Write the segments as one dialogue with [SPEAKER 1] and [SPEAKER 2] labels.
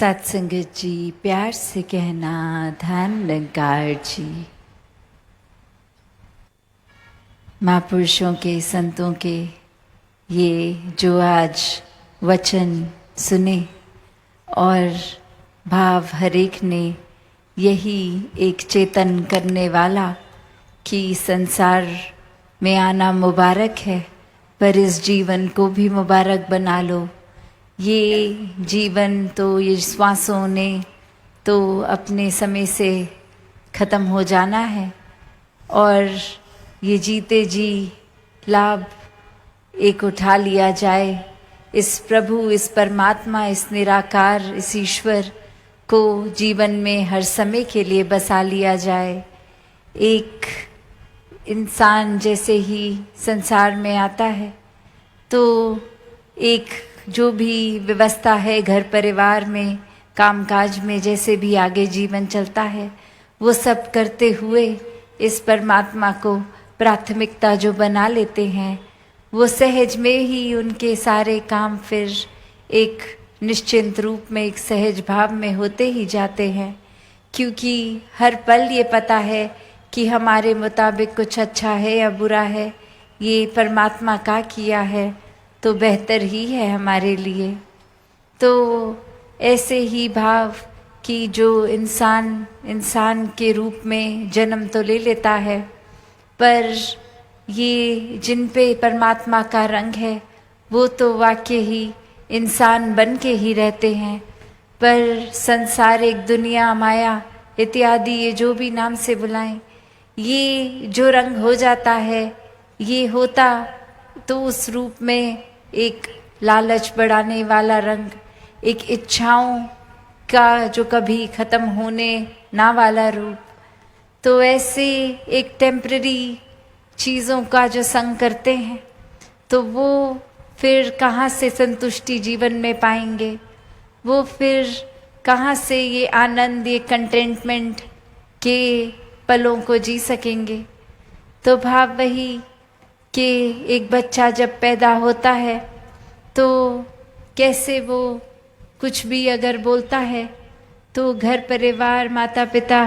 [SPEAKER 1] सत्संगत जी, प्यार से कहना धन निरंकार जी। महापुरुषों के, संतों के ये जो आज वचन सुने और भाव हरेक ने यही एक चेतन करने वाला कि संसार में आना मुबारक है, पर इस जीवन को भी मुबारक बना लो। ये जीवन तो ये श्वासों ने तो अपने समय से ख़त्म हो जाना है और ये जीते जी लाभ एक उठा लिया जाए। इस प्रभु, इस परमात्मा, इस निराकार, इस ईश्वर को जीवन में हर समय के लिए बसा लिया जाए। एक इंसान जैसे ही संसार में आता है तो एक जो भी व्यवस्था है घर परिवार में, कामकाज में, जैसे भी आगे जीवन चलता है, वो सब करते हुए इस परमात्मा को प्राथमिकता जो बना लेते हैं, वो सहज में ही उनके सारे काम फिर एक निश्चिंत रूप में, एक सहज भाव में होते ही जाते हैं। क्योंकि हर पल ये पता है कि हमारे मुताबिक कुछ अच्छा है या बुरा है, ये परमात्मा का किया है तो बेहतर ही है हमारे लिए। तो ऐसे ही भाव कि जो इंसान के रूप में जन्म तो ले लेता है, पर ये जिन पे परमात्मा का रंग है वो तो वाकई ही इंसान बन के ही रहते हैं। पर संसारिक दुनिया, माया इत्यादि, ये जो भी नाम से बुलाएं, ये जो रंग हो जाता है, ये होता तो उस रूप में एक लालच बढ़ाने वाला रंग, एक इच्छाओं का जो कभी ख़त्म होने ना वाला रूप। तो ऐसे एक टेम्पररी चीज़ों का जो संग करते हैं, तो वो फिर कहाँ से संतुष्टि जीवन में पाएंगे, वो फिर कहाँ से ये आनंद, ये कंटेंटमेंट के पलों को जी सकेंगे। तो भाव वही कि एक बच्चा जब पैदा होता है तो कैसे वो कुछ भी अगर बोलता है तो घर परिवार, माता पिता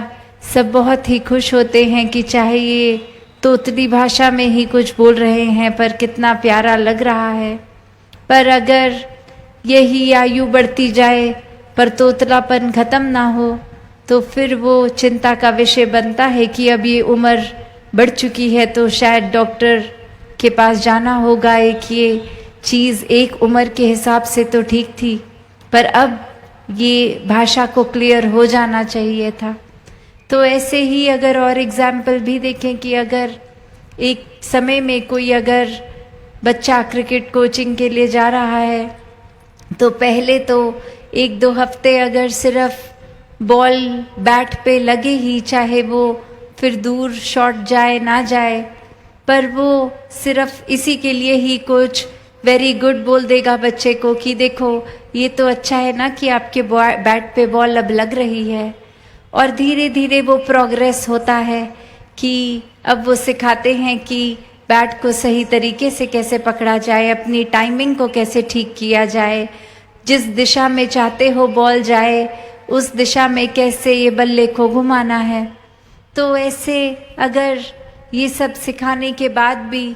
[SPEAKER 1] सब बहुत ही खुश होते हैं कि चाहे ये तोतली भाषा में ही कुछ बोल रहे हैं पर कितना प्यारा लग रहा है। पर अगर यही आयु बढ़ती जाए पर तोतलापन खत्म ना हो तो फिर वो चिंता का विषय बनता है कि अब ये उम्र बढ़ चुकी है तो शायद डॉक्टर के पास जाना होगा। एक ये चीज़ एक उम्र के हिसाब से तो ठीक थी, पर अब ये भाषा को क्लियर हो जाना चाहिए था। तो ऐसे ही अगर और एग्जाम्पल भी देखें कि अगर एक समय में कोई अगर बच्चा क्रिकेट कोचिंग के लिए जा रहा है तो पहले तो 1-2 हफ्ते अगर सिर्फ बॉल बैट पे लगे ही, चाहे वो फिर दूर शॉट जाए ना जाए, पर वो सिर्फ इसी के लिए ही कोच वेरी गुड बोल देगा बच्चे को कि देखो ये तो अच्छा है ना कि आपके बैट पे बॉल अब लग रही है। और धीरे धीरे वो प्रोग्रेस होता है कि अब वो सिखाते हैं कि बैट को सही तरीके से कैसे पकड़ा जाए, अपनी टाइमिंग को कैसे ठीक किया जाए, जिस दिशा में चाहते हो बॉल जाए उस दिशा में कैसे ये बल्ले को घुमाना है। तो ऐसे अगर ये सब सिखाने के बाद भी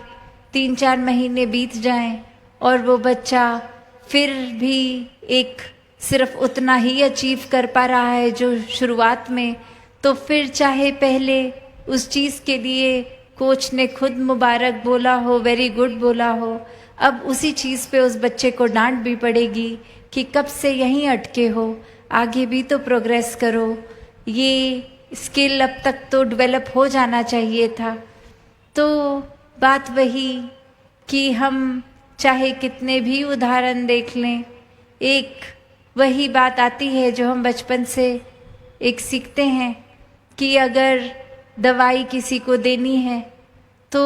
[SPEAKER 1] 3-4 महीने बीत जाएं और वो बच्चा फिर भी एक सिर्फ उतना ही अचीव कर पा रहा है जो शुरुआत में, तो फिर चाहे पहले उस चीज़ के लिए कोच ने खुद मुबारक बोला हो, वेरी गुड बोला हो, अब उसी चीज़ पे उस बच्चे को डांट भी पड़ेगी कि कब से यहीं अटके हो, आगे भी तो प्रोग्रेस करो, ये स्किल अब तक तो डेवलप हो जाना चाहिए था। तो बात वही कि हम चाहे कितने भी उदाहरण देख लें, एक वही बात आती है जो हम बचपन से एक सीखते हैं कि अगर दवाई किसी को देनी है तो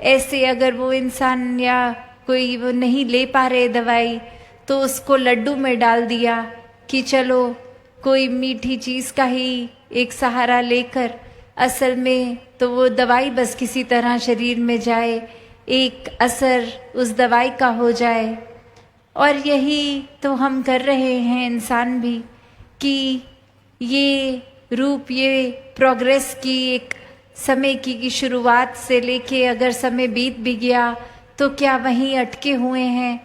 [SPEAKER 1] ऐसे अगर वो इंसान या कोई वो नहीं ले पा रहे दवाई तो उसको लड्डू में डाल दिया कि चलो कोई मीठी चीज़ का ही एक सहारा लेकर, असल में तो वो दवाई बस किसी तरह शरीर में जाए, एक असर उस दवाई का हो जाए। और यही तो हम कर रहे हैं इंसान भी कि ये रूप, ये प्रोग्रेस की एक समय की शुरुआत से लेके अगर समय बीत भी गया तो क्या वहीं अटके हुए हैं,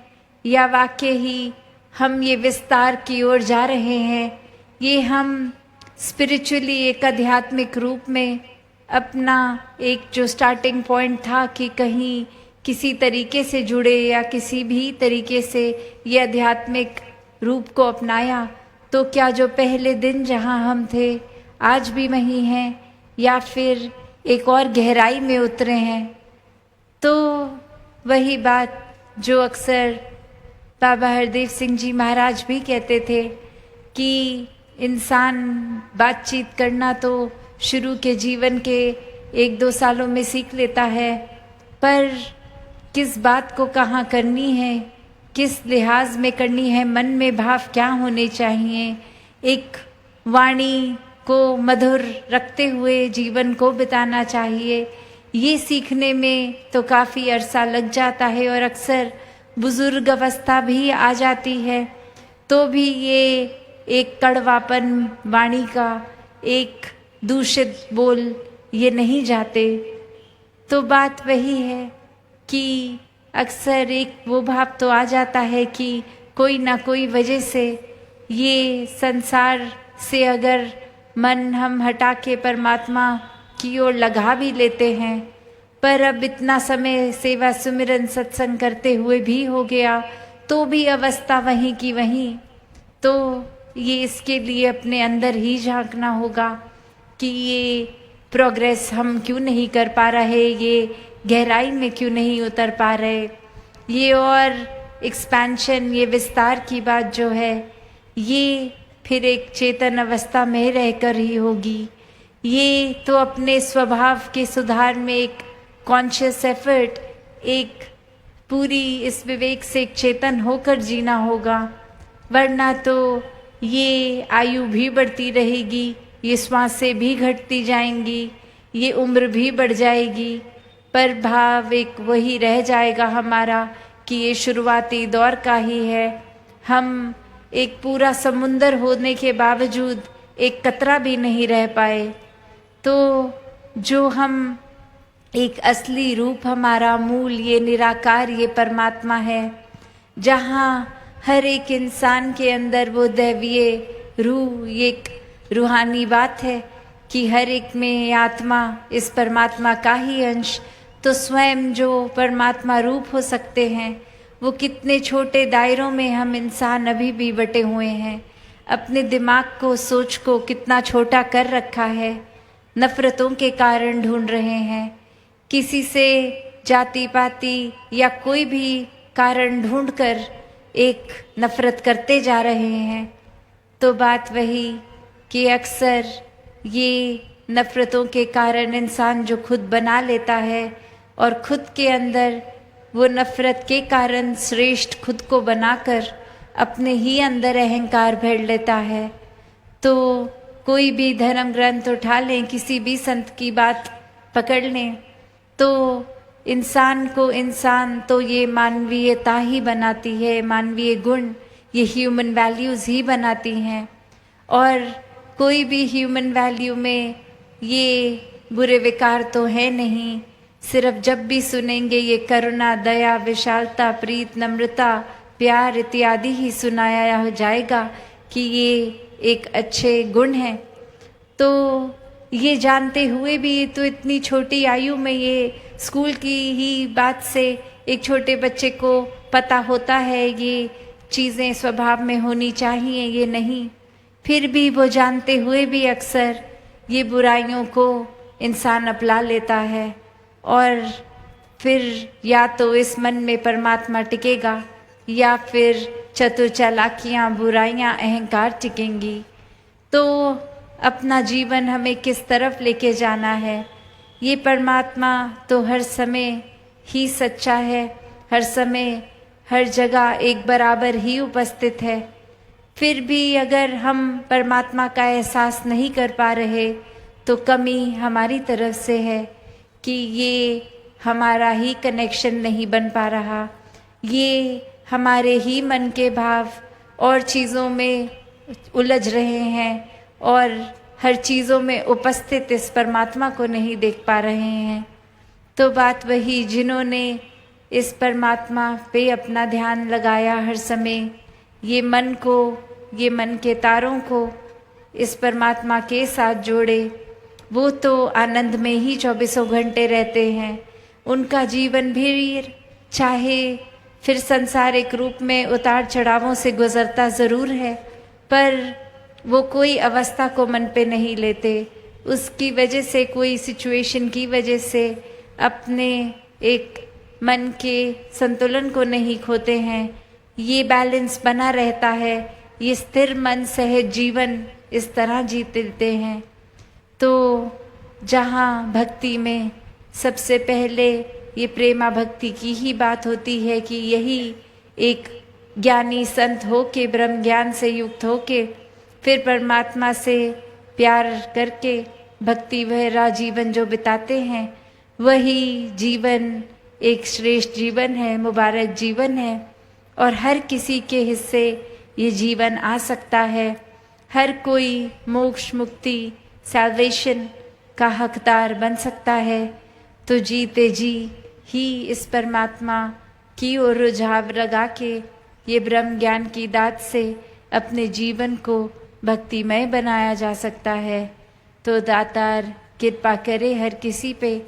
[SPEAKER 1] या वाकई ही हम ये विस्तार की ओर जा रहे हैं। ये हम स्पिरिचुअली एक आध्यात्मिक रूप में अपना एक जो स्टार्टिंग पॉइंट था कि कहीं किसी तरीके से जुड़े या किसी भी तरीके से ये आध्यात्मिक रूप को अपनाया, तो क्या जो पहले दिन जहाँ हम थे आज भी वहीं हैं, या फिर एक और गहराई में उतरे हैं। तो वही बात जो अक्सर बाबा हरदेव सिंह जी महाराज भी कहते थे कि इंसान बातचीत करना तो शुरू के जीवन के 1-2 सालों में सीख लेता है, पर किस बात को कहाँ करनी है, किस लिहाज में करनी है, मन में भाव क्या होने चाहिए, एक वाणी को मधुर रखते हुए जीवन को बिताना चाहिए, ये सीखने में तो काफ़ी अरसा लग जाता है। और अक्सर बुजुर्ग अवस्था भी आ जाती है तो भी ये एक कड़वापन वाणी का, एक दूषित बोल ये नहीं जाते। तो बात वही है कि अक्सर एक वो भाव तो आ जाता है कि कोई ना कोई वजह से ये संसार से अगर मन हम हटा के परमात्मा की ओर लगा भी लेते हैं, पर अब इतना समय सेवा सुमिरन सत्संग करते हुए भी हो गया तो भी अवस्था वहीं की वहीं। तो ये इसके लिए अपने अंदर ही झांकना होगा कि ये प्रोग्रेस हम क्यों नहीं कर पा रहे, ये गहराई में क्यों नहीं उतर पा रहे। ये और एक्सपेंशन, ये विस्तार की बात जो है, ये फिर एक चेतन अवस्था में रहकर ही होगी। ये तो अपने स्वभाव के सुधार में एक कॉन्शियस एफर्ट, एक पूरी इस विवेक से एक चेतन होकर जीना होगा, वरना तो ये आयु भी बढ़ती रहेगी, ये श्वासें भी घटती जाएंगी, ये उम्र भी बढ़ जाएगी, पर भाव एक वही रह जाएगा हमारा कि ये शुरुआती दौर का ही है। हम एक पूरा समुंदर होने के बावजूद एक कतरा भी नहीं रह पाए। तो जो हम एक असली रूप, हमारा मूल ये निराकार, ये परमात्मा है, जहाँ हर एक इंसान के अंदर वो दैवीय रूह, ये एक रूहानी बात है कि हर एक में आत्मा इस परमात्मा का ही अंश। तो स्वयं जो परमात्मा रूप हो सकते हैं, वो कितने छोटे दायरों में हम इंसान अभी भी बटे हुए हैं। अपने दिमाग को, सोच को कितना छोटा कर रखा है, नफरतों के कारण ढूंढ रहे हैं, किसी से जाति पाति या कोई भी कारण ढूंढकर एक नफरत करते जा रहे हैं। तो बात वही कि अक्सर ये नफरतों के कारण इंसान जो खुद बना लेता है और खुद के अंदर वो नफरत के कारण श्रेष्ठ खुद को बनाकर अपने ही अंदर अहंकार भर लेता है। तो कोई भी धर्म ग्रंथ उठा लें, किसी भी संत की बात पकड़ लें, तो इंसान को इंसान तो ये मानवीयता ही बनाती है, मानवीय गुण, ये ह्यूमन वैल्यूज़ ही बनाती हैं। और कोई भी ह्यूमन वैल्यू में ये बुरे विकार तो है नहीं। सिर्फ जब भी सुनेंगे ये करुणा, दया, विशालता, प्रीत, नम्रता, प्यार इत्यादि ही सुनाया हो जाएगा कि ये एक अच्छे गुण हैं। तो ये जानते हुए भी तो इतनी छोटी आयु में ये स्कूल की ही बात से एक छोटे बच्चे को पता होता है ये चीज़ें स्वभाव में होनी चाहिए, ये नहीं। फिर भी वो जानते हुए भी अक्सर ये बुराइयों को इंसान अपना लेता है, और फिर या तो इस मन में परमात्मा टिकेगा या फिर चतुर चालाकियाँ, बुराइयाँ, अहंकार टिकेंगी। तो अपना जीवन हमें किस तरफ लेके जाना है, ये परमात्मा तो हर समय ही सच्चा है, हर समय हर जगह एक बराबर ही उपस्थित है। फिर भी अगर हम परमात्मा का एहसास नहीं कर पा रहे तो कमी हमारी तरफ से है कि ये हमारा ही कनेक्शन नहीं बन पा रहा, ये हमारे ही मन के भाव और चीज़ों में उलझ रहे हैं और हर चीज़ों में उपस्थित इस परमात्मा को नहीं देख पा रहे हैं। तो बात वही, जिन्होंने इस परमात्मा पे अपना ध्यान लगाया हर समय, ये मन को, ये मन के तारों को इस परमात्मा के साथ जोड़े, वो तो आनंद में ही 24 घंटे रहते हैं। उनका जीवन भी चाहे फिर संसारिक रूप में उतार चढ़ावों से गुजरता ज़रूर है, पर वो कोई अवस्था को मन पे नहीं लेते। उसकी वजह से, कोई सिचुएशन की वजह से अपने एक मन के संतुलन को नहीं खोते हैं। ये बैलेंस बना रहता है, ये स्थिर मन सहज जीवन इस तरह जीते हैं। तो जहाँ भक्ति में सबसे पहले ये प्रेमा भक्ति की ही बात होती है कि यही एक ज्ञानी संत हो के, ब्रह्म ज्ञान से युक्त हो के, फिर परमात्मा से प्यार करके भक्ति भरा जीवन जो बिताते हैं, वही जीवन एक श्रेष्ठ जीवन है, मुबारक जीवन है। और हर किसी के हिस्से ये जीवन आ सकता है। हर कोई मोक्ष, मुक्ति, सैल्वेशन का हकदार बन सकता है। तो जीते जी ही इस परमात्मा की ओर रुझाव लगा के ये ब्रह्म ज्ञान की दात से अपने जीवन को भक्तिमय बनाया जा सकता है। तो दातार कृपा करे हर किसी पे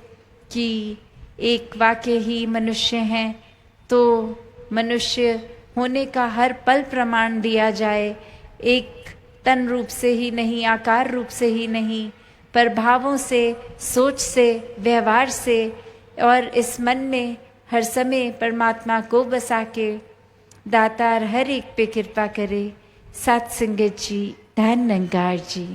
[SPEAKER 1] कि एक वाक्य ही मनुष्य हैं, तो मनुष्य होने का हर पल प्रमाण दिया जाए। एक तन रूप से ही नहीं, आकार रूप से ही नहीं, पर भावों से, सोच से, व्यवहार से, और इस मन में हर समय परमात्मा को बसा के दातार हर एक पे कृपा करे। सत संगत जी, धन निरंकार जी।